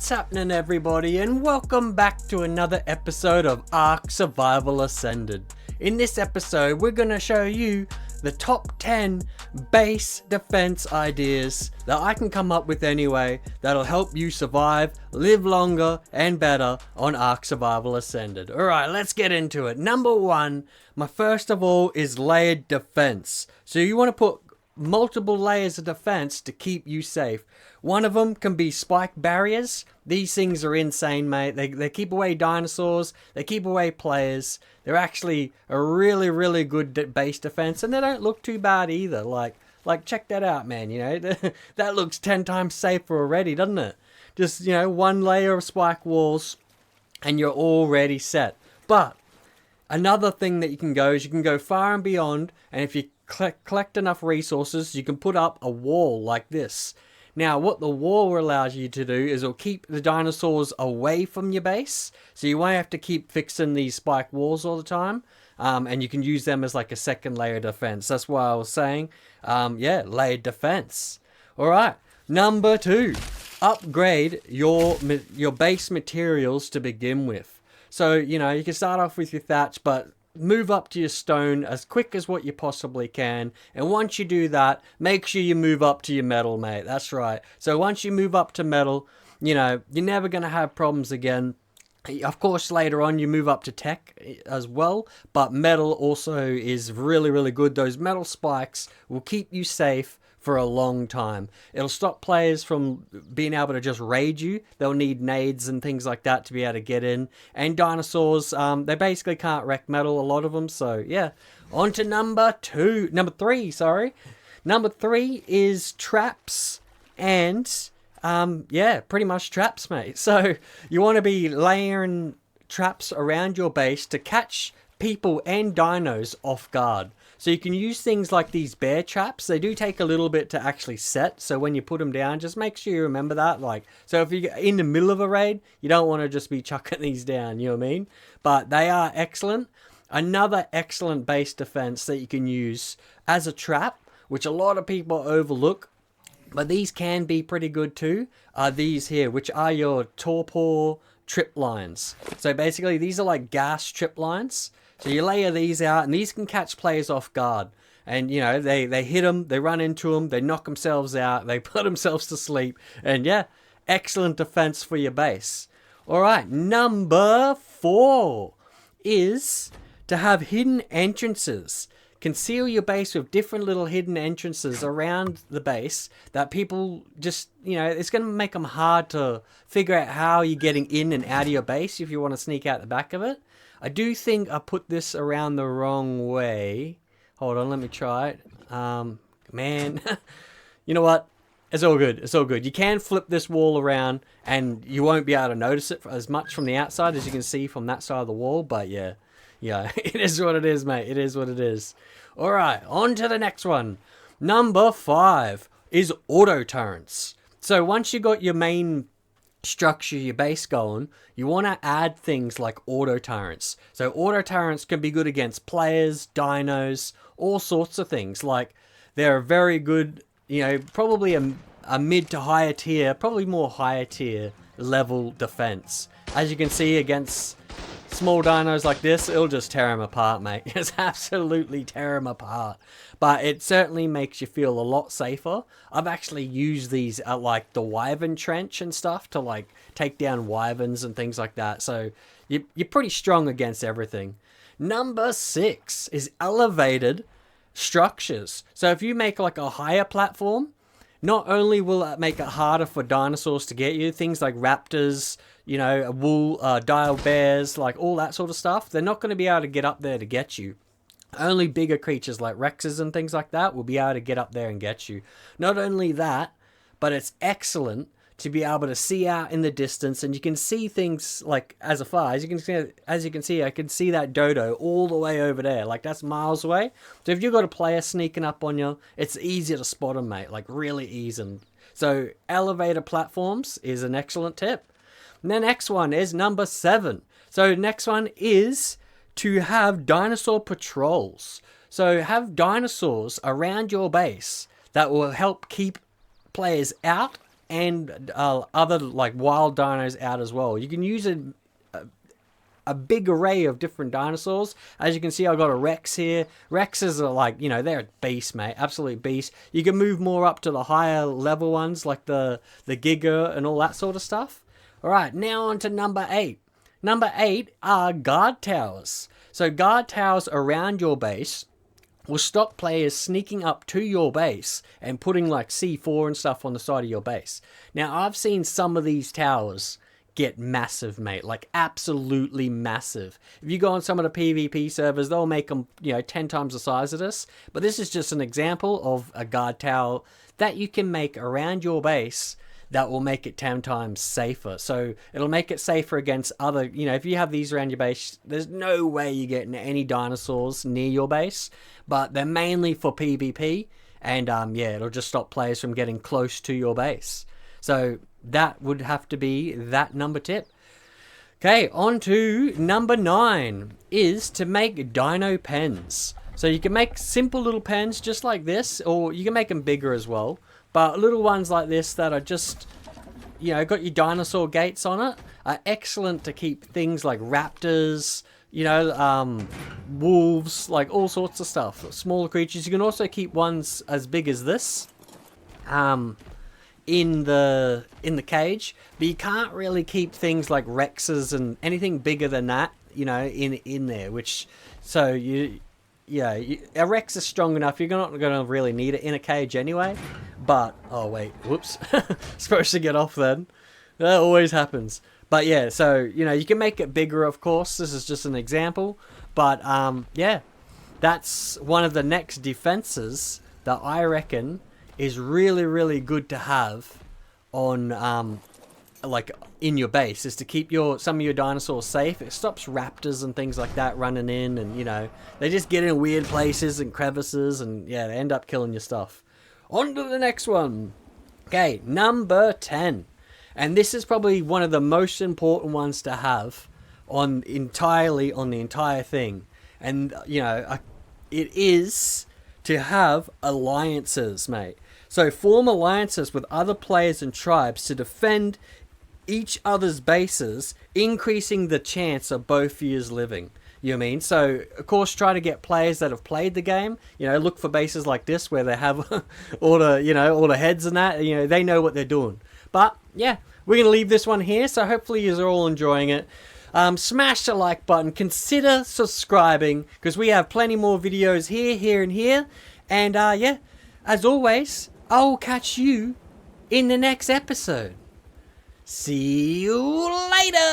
What's happening, everybody, and welcome back to another episode of Ark Survival Ascended. In this episode, we're going to show you the top 10 base defense ideas that I can come up with anyway that'll help you survive, live longer and better on Ark Survival Ascended. Alright, let's get into it. Number one, my first of all is layered defense. So you want to put multiple layers of defense to keep you safe. One of them can be spike barriers. These things are insane, mate. They keep away dinosaurs. They keep away players. They're actually a really good base defense, and they don't look too bad either. Like check that out, man. You know, that looks 10 times safer already, doesn't it? Just, you know, one layer of spike walls, and you're already set. But another thing that you can go is you can go far and beyond, and if you collect enough resources, you can put up a wall like this. Now, what the wall allows you to do is it'll keep the dinosaurs away from your base, so you won't have to keep fixing these spike walls all the time, and you can use them as like a second layer of defense. That's why I was saying, yeah, layered defense. All right, number two, upgrade your base materials to begin with. So, you know, you can start off with your thatch, but move up to your stone as quick as what you possibly can, and once you do that, make sure you move up to your metal, mate. That's right. So once you move up to metal, you know, you're never going to have problems again. Of course, later on you move up to tech as well, but metal also is really good. Those metal spikes will keep you safe for a long time. It'll stop players from being able to just raid you. They'll need nades and things like that to be able to get in. And dinosaurs, they basically can't wreck metal, a lot of them. So yeah, on to number three. Number three is traps and yeah, pretty much traps, mate. So you want to be layering traps around your base to catch people and dinos off guard. So you can use things like these bear traps. They do take a little bit to actually set, so when you put them down, just make sure you remember that. Like, so if you're in the middle of a raid, you don't want to just be chucking these down, you know what I mean? But they are excellent. Another excellent base defense that you can use as a trap, which a lot of people overlook, but these can be pretty good too, are these here, which are your torpor trip lines. So basically, these are like gas trip lines. So you layer these out, and these can catch players off guard. And, you know, they hit them, they run into them, they knock themselves out, they put themselves to sleep. And, yeah, excellent defense for your base. All right, number four is to have hidden entrances. Conceal your base with different little hidden entrances around the base that people just, you know, it's going to make them hard to figure out how you're getting in and out of your base if you want to sneak out the back of it. I do think I put this around the wrong way. Hold on, let me try it. Man, you know what? It's all good. It's all good. You can flip this wall around, and you won't be able to notice it as much from the outside as you can see from that side of the wall. But yeah, it is what it is, mate. It is what it is. All right, on to the next one. Number five is auto turrets. So once you got your main structure, your base going, you want to add things like auto turrets. So auto turrets can be good against players, dinos, all sorts of things. Like, they're very good, you know, probably a mid to higher tier, probably more higher tier level defense. As you can see, against small dinos like this, it'll just tear them apart, mate. Just absolutely tear them apart. But it certainly makes you feel a lot safer. I've actually used these at like the wyvern trench and stuff to like take down wyverns and things like that. So you're pretty strong against everything. Number six is elevated structures. So if you make like a higher platform, not only will it make it harder for dinosaurs to get you, things like raptors, you know, dial bears, like all that sort of stuff, they're not going to be able to get up there to get you. Only bigger creatures like Rexes and things like that will be able to get up there and get you. Not only that, but it's excellent to be able to see out in the distance, and you can see things like as far as you can see. I can see that dodo all the way over there, like that's miles away. So if you've got a player sneaking up on you, it's easy to spot them, mate, like really easy. So elevator platforms is an excellent tip. And the next one is number 7. So next one is to have dinosaur patrols. So have dinosaurs around your base that will help keep players out and other like wild dinos out as well. You can use a big array of different dinosaurs. As you can see, I've got a Rex here. Rexes are like, you know, they're a beast, mate. Absolute beast. You can move more up to the higher level ones, like the Giga and all that sort of stuff. All right, now on to number 8. Number 8 are guard towers. So guard towers around your base will stop players sneaking up to your base and putting like C4 and stuff on the side of your base. Now, I've seen some of these towers get massive, mate, like absolutely massive. If you go on some of the PvP servers, they'll make them, you know, 10 times the size of this. But this is just an example of a guard tower that you can make around your base that will make it 10 times safer. So it'll make it safer against other, you know, if you have these around your base, there's no way you're getting any dinosaurs near your base, but they're mainly for PvP, and yeah, it'll just stop players from getting close to your base. So that would have to be that number tip. Okay, on to number 9 is to make dino pens. So you can make simple little pens just like this, or you can make them bigger as well. But little ones like this that are just, you know, got your dinosaur gates on it are excellent to keep things like raptors, you know, wolves, like all sorts of stuff. Smaller creatures. You can also keep ones as big as this in the cage, but you can't really keep things like Rexes and anything bigger than that, you know, in there. Which, so a Rex is strong enough. You're not going to really need it in a cage anyway. But, oh wait, whoops. Supposed to get off then. That always happens. But yeah, so, you know, you can make it bigger, of course. This is just an example. But, yeah, that's one of the next defenses that I reckon is really, really good to have on, like, in your base, is to keep some of your dinosaurs safe. It stops raptors and things like that running in, and, you know, they just get in weird places and crevices, and, yeah, they end up killing your stuff. On to the next one. Okay, number 10. And this is probably one of the most important ones to have on the entire thing. And, you know, it is to have alliances, mate. So form alliances with other players and tribes to defend each other's bases, increasing the chance of both of you living. You know what I mean? So, of course, try to get players that have played the game. You know, look for bases like this where they have all the heads and that. You know, they know what they're doing. But, yeah, we're going to leave this one here. So, hopefully, you're all enjoying it. Smash the like button. Consider subscribing, because we have plenty more videos here, and here. And, yeah, as always, I will catch you in the next episode. See you later!